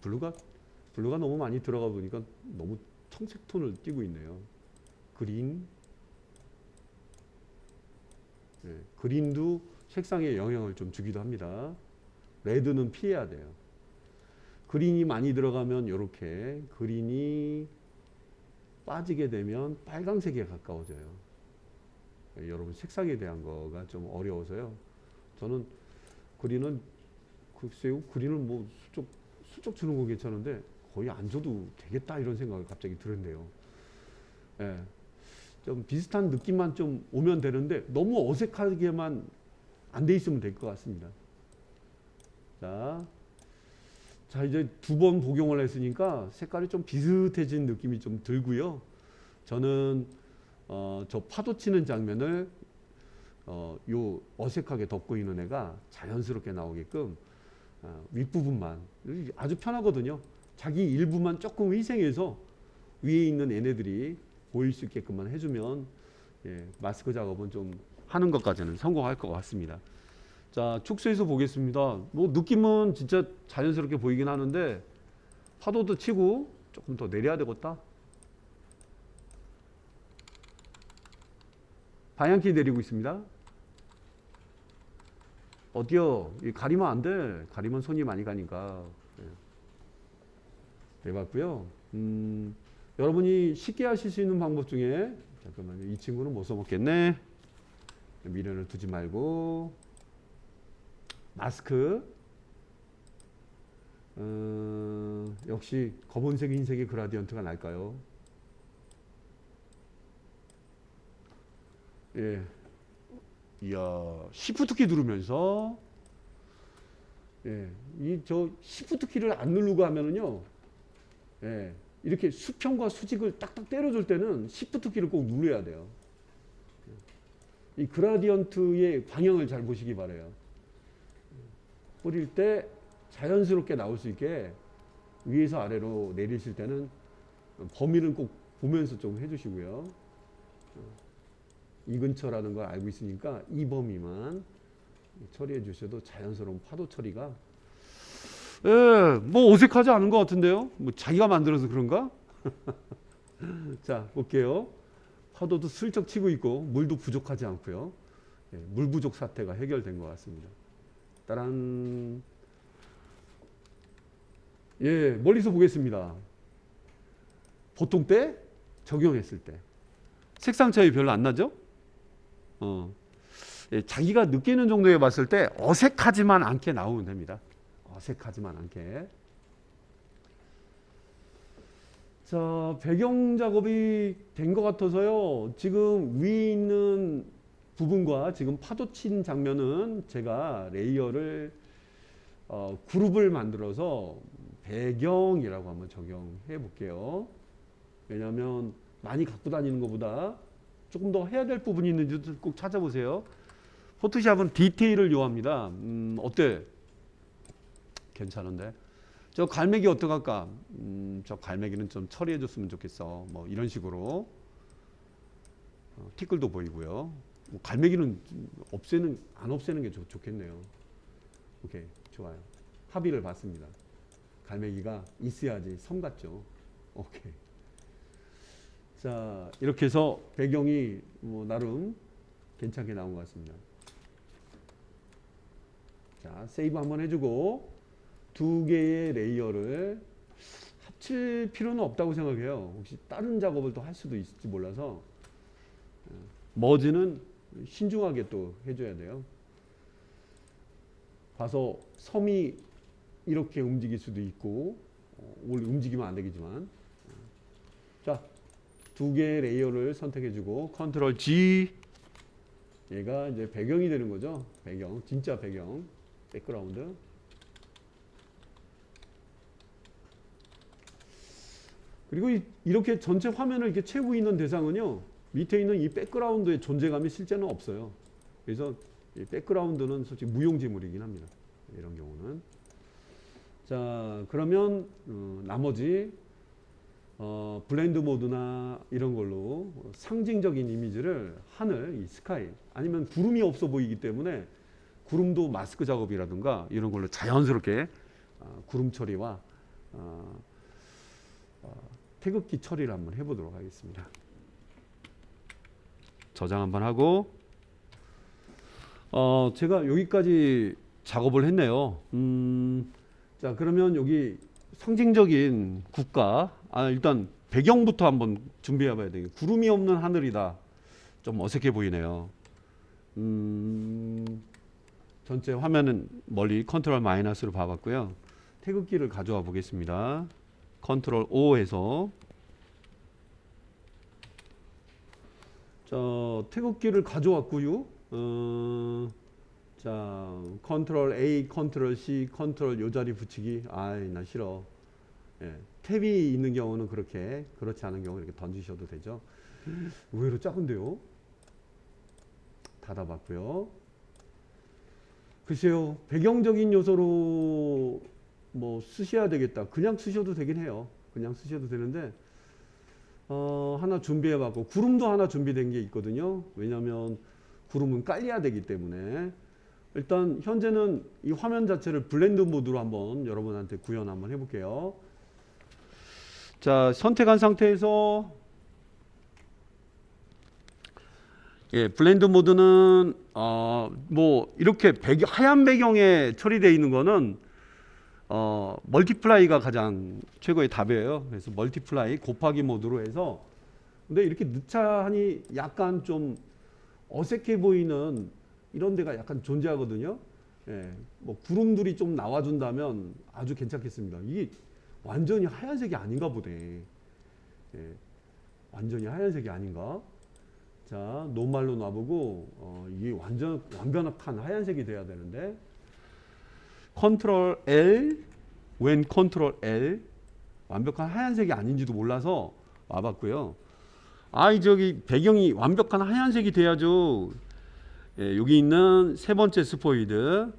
블루가 너무 많이 들어가 보니까 너무 청색 톤을 띄고 있네요. 그린. 그린도 색상에 영향을 좀 주기도 합니다. 레드는 피해야 돼요. 그린이 많이 들어가면 이렇게, 그린이 빠지게 되면 빨강색에 가까워져요. 여러분 색상에 대한 거가 좀 어려워서요. 저는 그린은 글쎄요, 그린은 뭐 슬쩍 주는 건 괜찮은데 거의 안 줘도 되겠다 이런 생각이 갑자기 드는데요. 좀 비슷한 느낌만 좀 오면 되는데 너무 어색하게만 안 돼 있으면 될 것 같습니다. 자 이제 두 번 복용을 했으니까 색깔이 좀 비슷해진 느낌이 좀 들고요. 저는 저 파도 치는 장면을 요 어색하게 덮고 있는 애가 자연스럽게 나오게끔 윗부분만 아주 편하거든요. 자기 일부만 조금 희생해서 위에 있는 얘네들이 보일 수 있게끔만 해주면 마스크 작업은 좀 하는 것까지는 성공할 것 같습니다. 자, 축소해서 보겠습니다. 뭐 느낌은 진짜 자연스럽게 보이긴 하는데 파도도 치고 조금 더 내려야 되겠다. 방향키 내리고 있습니다. 어디요? 가리면 안 돼. 가리면 손이 많이 가니까. 해봤고요. 여러분이 쉽게 하실 수 있는 방법 중에 잠깐만요. 이 친구는 못 써먹겠네. 미련을 두지 말고 마스크. 역시 검은색, 흰색의 그라디언트가 날까요? 이야, 시프트 키 누르면서 이 저 시프트 키를 안 누르고 하면은요. 이렇게 수평과 수직을 딱딱 때려줄 때는 시프트 키를 꼭 눌러야 돼요. 이 그라디언트의 방향을 잘 보시기 바라요. 뿌릴 때 자연스럽게 나올 수 있게 위에서 아래로 내리실 때는 범위는 꼭 보면서 좀 해주시고요. 이 근처라는 걸 알고 있으니까 이 범위만 처리해 주셔도 자연스러운 파도 처리가 뭐 어색하지 않은 것 같은데요. 뭐 자기가 만들어서 그런가? 자 볼게요. 파도도 슬쩍 치고 있고 물도 부족하지 않고요. 물 부족 사태가 해결된 것 같습니다. 따란. 멀리서 보겠습니다. 보통 때 적용했을 때 색상 차이 별로 안 나죠? 자기가 느끼는 정도에 봤을 때 어색하지만 않게 나오면 됩니다. 어색하지만 않게. 자, 배경 작업이 된 것 같아서요. 지금 위에 있는 부분과 지금 파도 친 장면은 제가 레이어를 그룹을 만들어서 배경이라고 한번 적용해 볼게요. 왜냐하면 많이 갖고 다니는 것보다 조금 더 해야 될 부분이 있는지 꼭 찾아보세요. 포토샵은 디테일을 요합니다. 어때? 괜찮은데? 저 갈매기 어떡할까? 저 갈매기는 좀 처리해 줬으면 좋겠어. 뭐 이런 식으로. 티끌도 보이고요. 갈매기는 안 없애는 게 좋겠네요. 오케이, 좋아요. 합의를 봤습니다. 갈매기가 있어야지 섬 같죠. 오케이. 자, 이렇게 해서 배경이 뭐 나름 괜찮게 나온 것 같습니다. 자, 세이브 한번 해주고 두 개의 레이어를 합칠 필요는 없다고 생각해요. 혹시 다른 작업을 또 할 수도 있을지 몰라서 머지는 신중하게 또 해줘야 돼요. 봐서 섬이 이렇게 움직일 수도 있고 원래 움직이면 안 되겠지만 자, 두 개의 레이어를 선택해주고 컨트롤 G. 얘가 이제 배경이 되는 거죠. 배경, 진짜 배경, 백그라운드. 그리고 이렇게 전체 화면을 이렇게 채우고 있는 대상은요, 밑에 있는 이 백그라운드의 존재감이 실제는 없어요. 그래서 이 백그라운드는 솔직히 무용지물이긴 합니다. 이런 경우는. 자, 그러면 나머지 블렌드 모드나 이런 걸로 상징적인 이미지를 하늘, 이 스카이 아니면 구름이 없어 보이기 때문에 구름도 마스크 작업이라든가 이런 걸로 자연스럽게 구름 처리와 태극기 처리를 한번 해보도록 하겠습니다. 저장 한번 하고 제가 여기까지 작업을 했네요. 자, 그러면 여기 상징적인 국가, 일단 배경부터 한번 준비해 봐야 되겠네요. 구름이 없는 하늘이다. 좀 어색해 보이네요. 전체 화면은 멀리 컨트롤 마이너스로 봐봤고요. 태극기를 가져와 보겠습니다. 컨트롤 O 해서 자, 태극기를 가져왔고요. 자, 컨트롤 A, 컨트롤 C, 컨트롤 요 자리 붙이기. 나 싫어. 예, 탭이 있는 경우는 그렇게, 그렇지 않은 경우는 이렇게 던지셔도 되죠. 의외로 작은데요. 닫아봤고요. 글쎄요, 배경적인 요소로 뭐 쓰셔야 되겠다. 그냥 쓰셔도 되긴 해요. 그냥 쓰셔도 되는데 하나 준비해봤고, 구름도 하나 준비된 게 있거든요. 왜냐하면 구름은 깔려야 되기 때문에. 일단 현재는 이 화면 자체를 블렌드 모드로 한번 여러분한테 구현 한번 해볼게요. 자, 선택한 상태에서 블렌드 모드는 뭐 이렇게 하얀 배경에 처리되어 있는 거는 멀티플라이가 가장 최고의 답이에요. 그래서 멀티플라이 곱하기 모드로 해서, 근데 이렇게 늦차하니 약간 좀 어색해 보이는 이런 데가 약간 존재하거든요. 예, 뭐 구름들이 좀 나와준다면 아주 괜찮겠습니다. 이게 완전히 하얀색이 아닌가 보네. 예, 완전히 하얀색이 아닌가. 자, 노말로 놔보고 이게 완벽한 하얀색이 돼야 되는데, 컨트롤 L, 웬 컨트롤 L, 완벽한 하얀색이 아닌지도 몰라서 와봤고요. 저기 배경이 완벽한 하얀색이 돼야죠. 예, 여기 있는 세 번째 스포이드,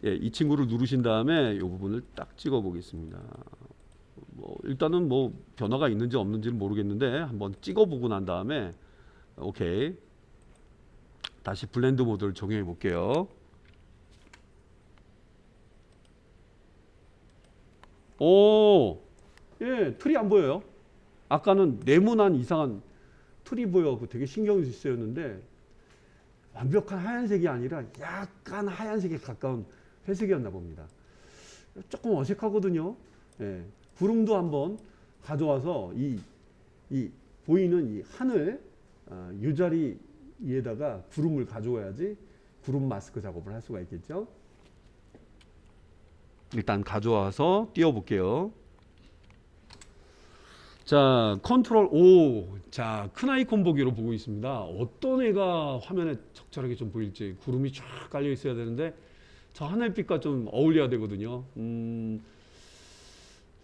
이 친구를 누르신 다음에 이 부분을 딱 찍어 보겠습니다. 일단은 뭐 변화가 있는지 없는지는 모르겠는데 한번 찍어 보고 난 다음에 오케이, 다시 블렌드 모드를 적용해 볼게요. 틀이 안 보여요. 아까는 네모난 이상한 틀이 보여서 되게 신경이 쓰였는데, 완벽한 하얀색이 아니라 약간 하얀색에 가까운 회색이었나 봅니다. 조금 어색하거든요. 예, 구름도 한번 가져와서 이 보이는 이 하늘 이 자리에다가 구름을 가져와야지 구름 마스크 작업을 할 수가 있겠죠. 일단 가져와서 띄워 볼게요. 자, 컨트롤 O. 자, 큰 아이콘 보기로 보고 있습니다. 어떤 애가 화면에 적절하게 좀 보일지. 구름이 쫙 깔려 있어야 되는데 저 하늘빛과 좀 어울려야 되거든요.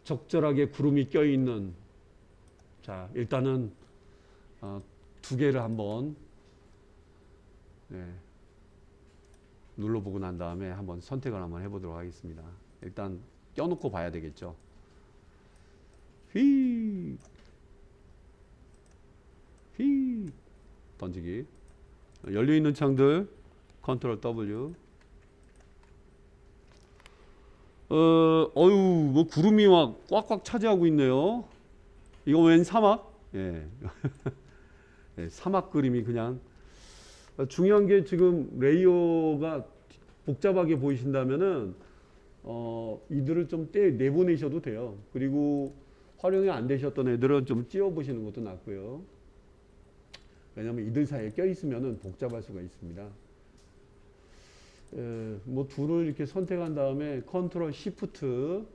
적절하게 구름이 껴 있는. 자, 일단은 두 개를 한번 눌러보고 난 다음에 한번 선택을 한번 해보도록 하겠습니다. 일단 껴놓고 봐야 되겠죠. 휘 던지기. 열려있는 창들 컨트롤 W. 뭐 구름이 막 꽉꽉 차지하고 있네요. 이거 웬 사막? 예. 사막 그림이 그냥. 중요한 게 지금 레이어가 복잡하게 보이신다면은 이들을 좀 내보내셔도 돼요. 그리고 활용이 안 되셨던 애들은 좀 찌워보시는 것도 낫고요. 왜냐하면 이들 사이에 껴있으면 복잡할 수가 있습니다. 뭐 둘을 이렇게 선택한 다음에 컨트롤 시프트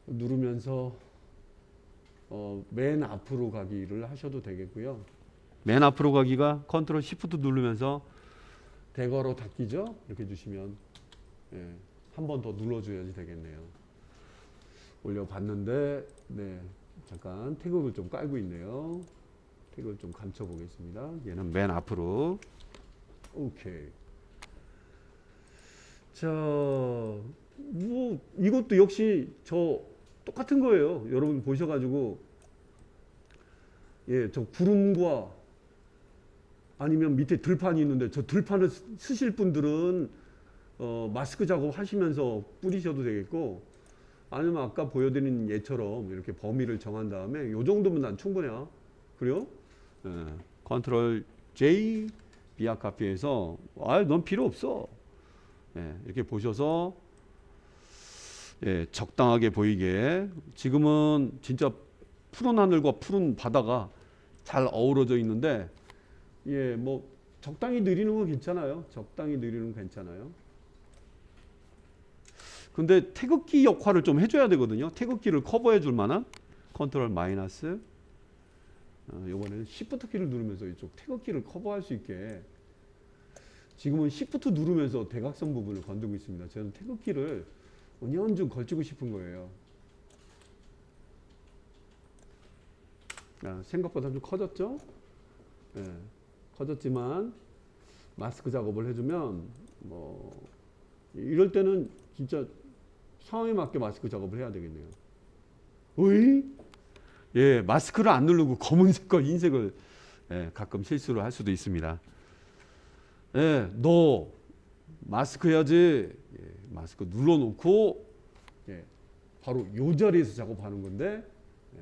누르면서 맨 앞으로 가기를 하셔도 되겠고요. 맨 앞으로 가기가 컨트롤 시프트 누르면서 대괄호 닫기죠. 이렇게 주시면 한 번 더 눌러줘야지 되겠네요. 올려봤는데 네, 잠깐 태극을 좀 깔고 있네요. 태극을 좀 감춰 보겠습니다. 얘는 맨 앞으로. 오케이. 자, 뭐 이것도 역시 저 똑같은 거예요. 여러분 보셔가지고 예, 저 구름과 아니면 밑에 들판이 있는데 저 들판을 쓰실 분들은 마스크 작업 하시면서 뿌리셔도 되겠고, 아니면 아까 보여드린 예처럼 이렇게 범위를 정한 다음에 요 정도면 난 충분해요. 그래요? 예, 컨트롤 J 비아 카피에서 넌 필요 없어. 예, 이렇게 보셔서 예, 적당하게 보이게. 지금은 진짜 푸른 하늘과 푸른 바다가 잘 어우러져 있는데 예, 뭐 적당히 느리는 건 괜찮아요. 적당히 느리는 건 괜찮아요. 근데 태극기 역할을 좀 해줘야 되거든요. 태극기를 커버해 줄 만한 컨트롤 마이너스. 이번에는 Shift 키를 누르면서 이쪽 태극기를 커버할 수 있게. 지금은 Shift 누르면서 대각선 부분을 건들고 있습니다. 저는 태극기를 은연중 걸치고 싶은 거예요. 생각보다 좀 커졌죠? 예, 커졌지만 마스크 작업을 해주면 뭐 이럴 때는 진짜 상황에 맞게 마스크 작업을 해야 되겠네요. 어이? 예, 마스크를 안 누르고 검은색과 흰색을 예, 가끔 실수를 할 수도 있습니다. 예, 너 마스크 해야지. 예, 마스크 눌러놓고 예, 바로 요 자리에서 작업하는 건데 예,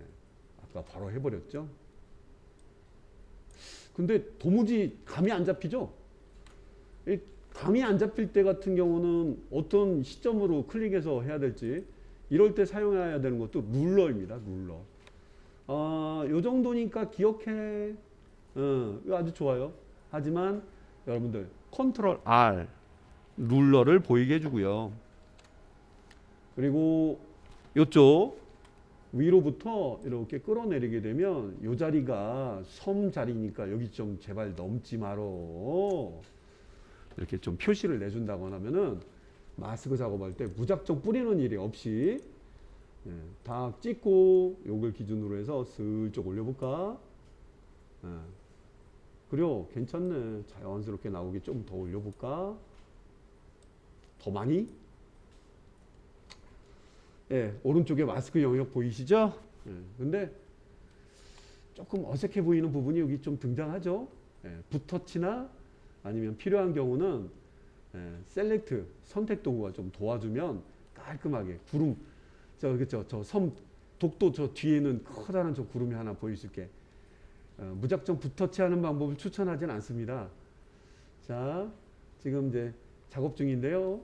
아까 바로 해버렸죠. 근데 도무지 감이 안 잡히죠. 감이 안 잡힐 때 같은 경우는 어떤 시점으로 클릭해서 해야 될지, 이럴 때 사용해야 되는 것도 룰러입니다. 룰러. 요 정도니까 기억해. 이거 아주 좋아요. 하지만 여러분들 컨트롤 R 룰러를 보이게 해주고요. 그리고 이쪽 위로부터 이렇게 끌어내리게 되면 이 자리가 섬 자리니까 여기 좀 제발 넘지 말어. 이렇게 좀 표시를 내준다거나 하면은 마스크 작업할 때 무작정 뿌리는 일이 없이 예, 다 찍고 요걸 기준으로 해서 슬쩍 올려볼까? 예. 그래요. 괜찮네. 자연스럽게 나오게 좀 더 올려볼까? 더 많이? 예, 오른쪽에 마스크 영역 보이시죠? 예, 근데 조금 어색해 보이는 부분이 여기 좀 등장하죠? 예, 붓터치나 아니면 필요한 경우는 예, 셀렉트 선택 도구가 좀 도와주면 깔끔하게 구름 그쵸 저 섬 독도 저 뒤에는 커다란 저 구름이 하나 보일 수 있게 무작정 붓터치하는 방법을 추천하진 않습니다. 자, 지금 이제 작업 중인데요.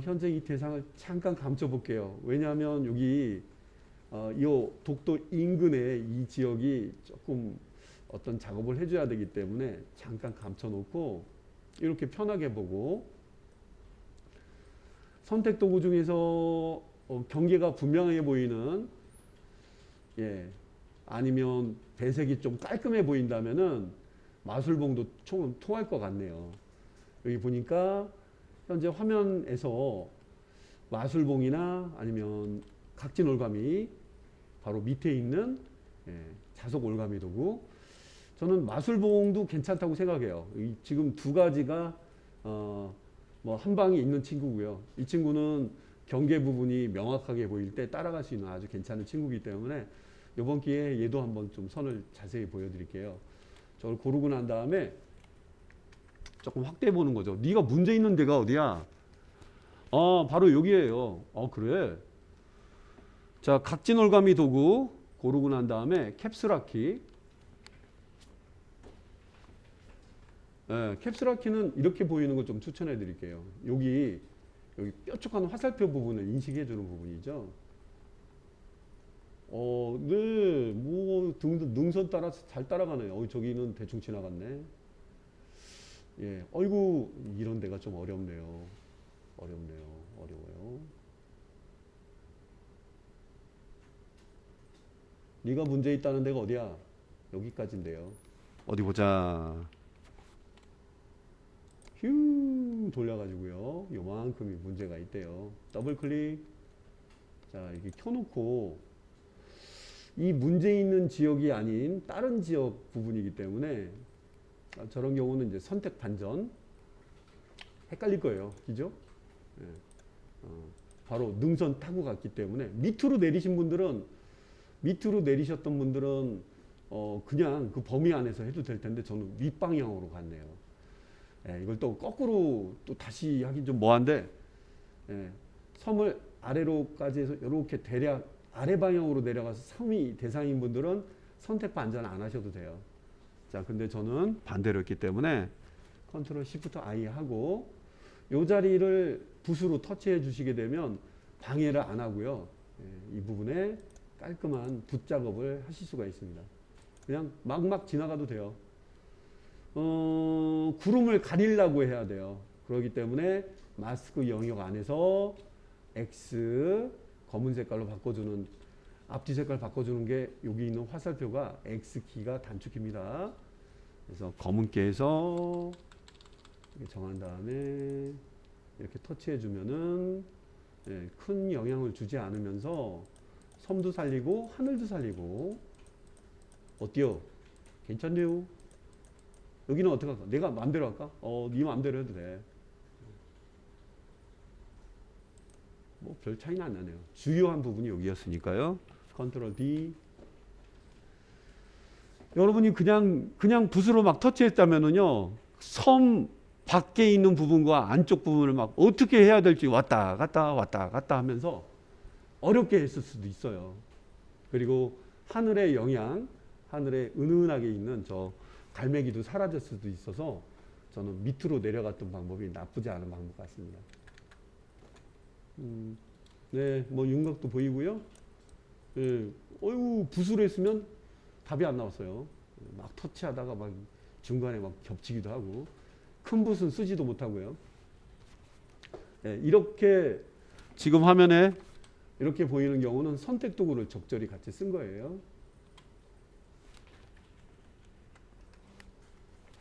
현재 이 대상을 잠깐 감춰 볼게요. 왜냐하면 여기 이 독도 인근의 이 지역이 조금 어떤 작업을 해줘야 되기 때문에 잠깐 감춰 놓고 이렇게 편하게 보고, 선택 도구 중에서 경계가 분명해 보이는 예, 아니면 배색이 좀 깔끔해 보인다면은 마술봉도 좀 통할 것 같네요. 여기 보니까 현재 화면에서 마술봉이나 아니면 각진 올가미 바로 밑에 있는 예, 자석 올가미 도구, 저는 마술봉도 괜찮다고 생각해요. 지금 두 가지가 뭐 한 방에 있는 친구고요. 이 친구는 경계 부분이 명확하게 보일 때 따라갈 수 있는 아주 괜찮은 친구이기 때문에 이번 기회에 얘도 한번 좀 선을 자세히 보여드릴게요. 저걸 고르고 난 다음에 조금 확대해 보는 거죠. 네가 문제 있는 데가 어디야? 바로 여기에요. 그래. 자, 각진 올가미 도구 고르고 난 다음에 캡슐화 키. 예, 캡슐화 키는 이렇게 보이는 거 좀 추천해 드릴게요. 여기 뾰족한 화살표 부분을 인식해 주는 부분이죠. 네, 뭐 능선 따라서 잘 따라가네요. 저기는 대충 지나갔네. 예, 어이구 이런 데가 좀 어렵네요. 어려워요. 네가 문제 있다는 데가 어디야? 여기까지인데요. 어디 보자. 휴 돌려가지고요. 요만큼이 문제가 있대요. 더블 클릭. 자, 이렇게 켜놓고 이 문제 있는 지역이 아닌 다른 지역 부분이기 때문에 저런 경우는 이제 선택 반전 헷갈릴 거예요. 그죠? 예. 바로 능선 타고 갔기 때문에 밑으로 내리셨던 분들은 그냥 그 범위 안에서 해도 될 텐데 저는 윗방향으로 갔네요. 예, 이걸 또 거꾸로 또 다시 하긴 좀 뭐한데, 예, 섬을 아래로까지 해서 이렇게 대략 아래 방향으로 내려가서 섬이 대상인 분들은 선택 반전 안 하셔도 돼요. 자, 근데 저는 반대로 했기 때문에 컨트롤 시프트 I 하고 이 자리를 붓으로 터치해 주시게 되면 방해를 안 하고요. 예, 이 부분에 깔끔한 붓 작업을 하실 수가 있습니다. 그냥 막 지나가도 돼요. 구름을 가리려고 해야 돼요. 그렇기 때문에 마스크 영역 안에서 X 검은 색깔로 바꿔주는, 앞뒤 색깔 바꿔주는 게 여기 있는 화살표가 X키가 단축키입니다. 그래서 검은께에서 이렇게 정한 다음에 이렇게 터치해 주면은, 예, 큰 영향을 주지 않으면서 섬도 살리고 하늘도 살리고. 어때요? 괜찮네요. 여기는 어떻게 할까? 내가 마음대로 할까? 네 마음대로 해도 돼. 뭐 별 차이는 안 나네요. 주요한 부분이 여기였으니까요. 컨트롤 D. 여러분이 그냥 붓으로 막 터치했다면은요, 섬 밖에 있는 부분과 안쪽 부분을 막 어떻게 해야 될지 왔다 갔다 하면서 어렵게 했을 수도 있어요. 그리고 하늘의 영향, 하늘에 은은하게 있는 저 갈매기도 사라질 수도 있어서 저는 밑으로 내려갔던 방법이 나쁘지 않은 방법 같습니다. 네, 뭐 윤곽도 보이고요. 예, 붓으로 했으면 답이 안 나왔어요. 막 터치하다가 막 중간에 막 겹치기도 하고, 큰 붓은 쓰지도 못하고요. 예, 이렇게 지금 화면에 이렇게 보이는 경우는 선택 도구를 적절히 같이 쓴 거예요.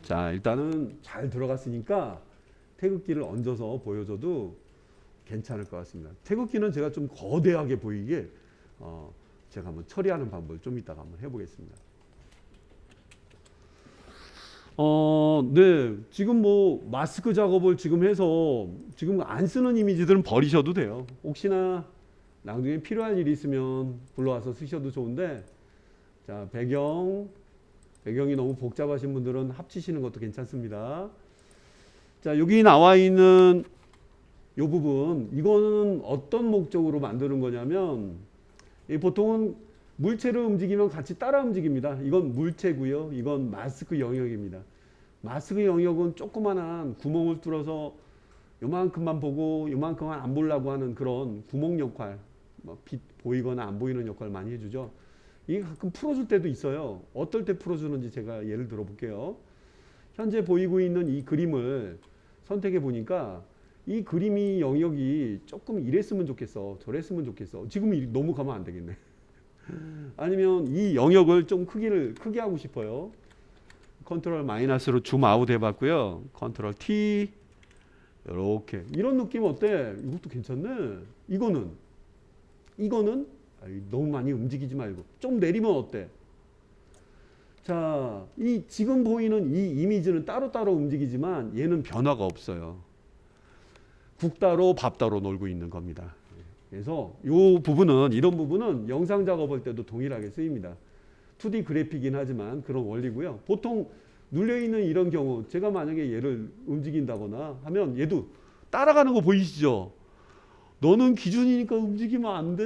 자, 일단은 잘 들어갔으니까 태극기를 얹어서 보여줘도 괜찮을 것 같습니다. 태극기는 제가 좀 거대하게 보이게 제가 한번 처리하는 방법을 좀 이따가 한번 해보겠습니다. 네, 지금 뭐 마스크 작업을 지금 해서 지금 안 쓰는 이미지들은 버리셔도 돼요. 혹시나 나중에 필요한 일이 있으면 불러와서 쓰셔도 좋은데, 자, 배경이 너무 복잡하신 분들은 합치시는 것도 괜찮습니다. 자, 여기 나와 있는 이 부분, 이거는 어떤 목적으로 만드는 거냐면, 보통은 물체를 움직이면 같이 따라 움직입니다. 이건 물체고요. 이건 마스크 영역입니다. 마스크 영역은 조그만한 구멍을 뚫어서 요만큼만 보고 요만큼만 안 보려고 하는 그런 구멍 역할, 빛 보이거나 안 보이는 역할을 많이 해주죠. 이게 가끔 풀어줄 때도 있어요. 어떨 때 풀어주는지 제가 예를 들어 볼게요. 현재 보이고 있는 이 그림을 선택해 보니까 이 그림이 영역이 조금 이랬으면 좋겠어, 저랬으면 좋겠어. 지금 너무 가면 안 되겠네. 아니면 이 영역을 좀 크게 하고 싶어요. 컨트롤 마이너스로 줌 아웃 해봤고요. 컨트롤 T, 이렇게. 이런 느낌 어때? 이것도 괜찮네. 이거는 너무 많이 움직이지 말고 좀 내리면 어때? 자, 이 지금 보이는 이 이미지는 따로따로 움직이지만 얘는 변화가 없어요. 국 따로 밥 따로 놀고 있는 겁니다. 그래서 이런 부분은 영상 작업할 때도 동일하게 쓰입니다. 2D 그래픽이긴 하지만 그런 원리고요. 보통 눌려있는 이런 경우, 제가 만약에 얘를 움직인다거나 하면 얘도 따라가는 거 보이시죠? 너는 기준이니까 움직이면 안 돼.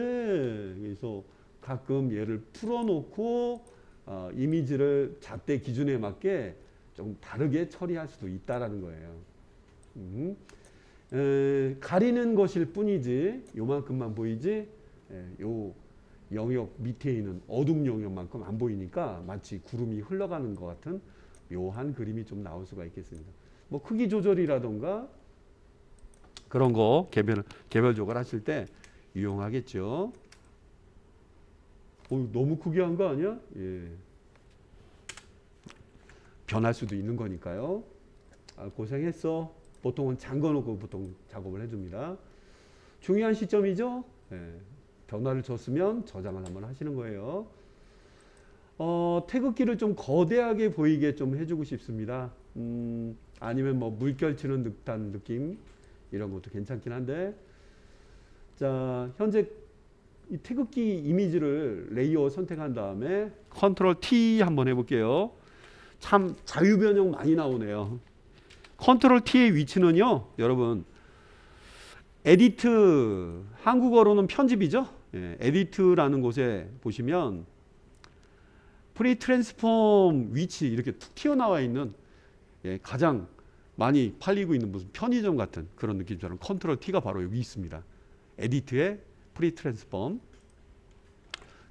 그래서 가끔 얘를 풀어놓고 이미지를 잣대 기준에 맞게 좀 다르게 처리할 수도 있다라는 거예요. 가리는 것일 뿐이지 요만큼만 보이지, 요 영역 밑에 있는 어둠 영역만큼 안 보이니까 마치 구름이 흘러가는 것 같은 묘한 그림이 좀 나올 수가 있겠습니다. 뭐 크기 조절이라던가 그런 거 개별 조절하실 때 유용하겠죠. 너무 크게 한 거 아니야? 예. 변할 수도 있는 거니까요. 고생했어. 보통은 잠궈놓고 보통 작업을 해줍니다. 중요한 시점이죠. 예. 변화를 줬으면 저장을 한번 하시는 거예요. 태극기를 좀 거대하게 보이게 좀 해주고 싶습니다. 아니면 뭐 물결 치는 듯한 느낌 이런 것도 괜찮긴 한데, 자 현재 이 태극기 이미지를 레이어 선택한 다음에 컨트롤 T 한번 해볼게요. 참 자유 변형 많이 나오네요. 컨트롤 T의 위치는요, 여러분 에디트, 한국어로는 편집이죠. 예, 에디트라는 곳에 보시면 프리 트랜스폼 위치 이렇게 툭 튀어나와 있는, 예, 가장 많이 팔리고 있는 무슨 편의점 같은 그런 느낌처럼 컨트롤 T가 바로 여기 있습니다. 에디트의 프리 트랜스폼.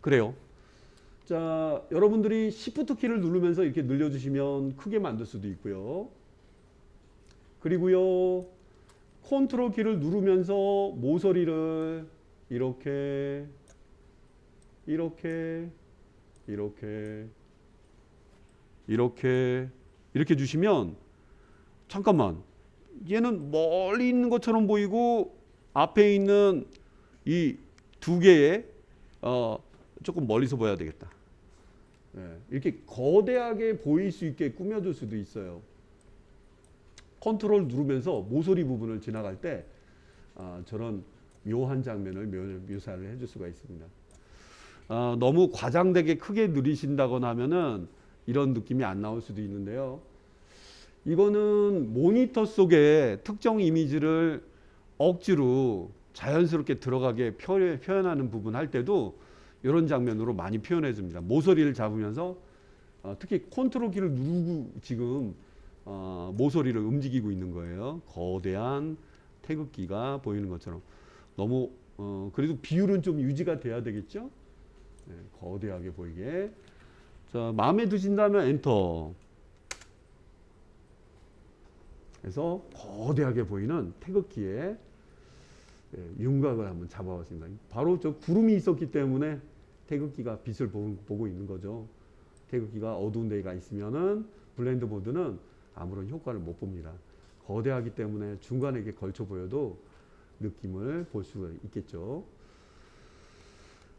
그래요. 자, 여러분들이 Shift 키를 누르면서 이렇게 늘려주시면 크게 만들 수도 있고요. 그리고요, 컨트롤 키를 누르면서 모서리를 이렇게 이렇게 주시면, 잠깐만, 얘는 멀리 있는 것처럼 보이고 앞에 있는 이 두 개의 조금 멀리서 보여야 되겠다. 예, 이렇게 거대하게 보일 수 있게 꾸며줄 수도 있어요. 컨트롤 누르면서 모서리 부분을 지나갈 때 저런 묘한 장면을 묘사를 해줄 수가 있습니다. 너무 과장되게 크게 누리신다거나 하면은 이런 느낌이 안 나올 수도 있는데요. 이거는 모니터 속에 특정 이미지를 억지로 자연스럽게 들어가게 표현하는 부분 할 때도 이런 장면으로 많이 표현해 줍니다. 모서리를 잡으면서 특히 컨트롤 키를 누르고 지금 모서리를 움직이고 있는 거예요. 거대한 태극기가 보이는 것처럼. 너무 그래도 비율은 좀 유지가 돼야 되겠죠. 네, 거대하게 보이게. 자, 마음에 드신다면 엔터. 그래서 거대하게 보이는 태극기에 윤곽을 한번 잡아봤습니다. 바로 저 구름이 있었기 때문에 태극기가 빛을 보고 있는 거죠. 태극기가 어두운 데가 있으면은 블렌드 모드는 아무런 효과를 못 봅니다. 거대하기 때문에 중간에 이렇게 걸쳐 보여도 느낌을 볼 수가 있겠죠.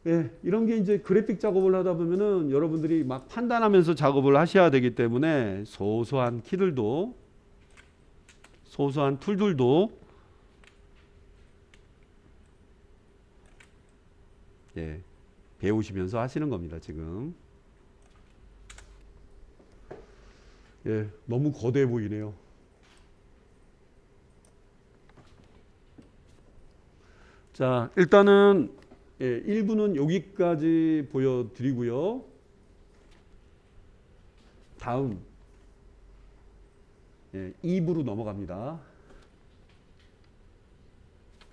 예, 이런 게 이제 그래픽 작업을 하다 보면은 여러분들이 막 판단하면서 작업을 하셔야 되기 때문에 소소한 키들도, 소소한 툴들도 예, 배우시면서 하시는 겁니다, 지금. 예, 너무 거대해 보이네요. 자, 일단은 1부는 여기까지 보여드리고요. 다음 2부로 넘어갑니다.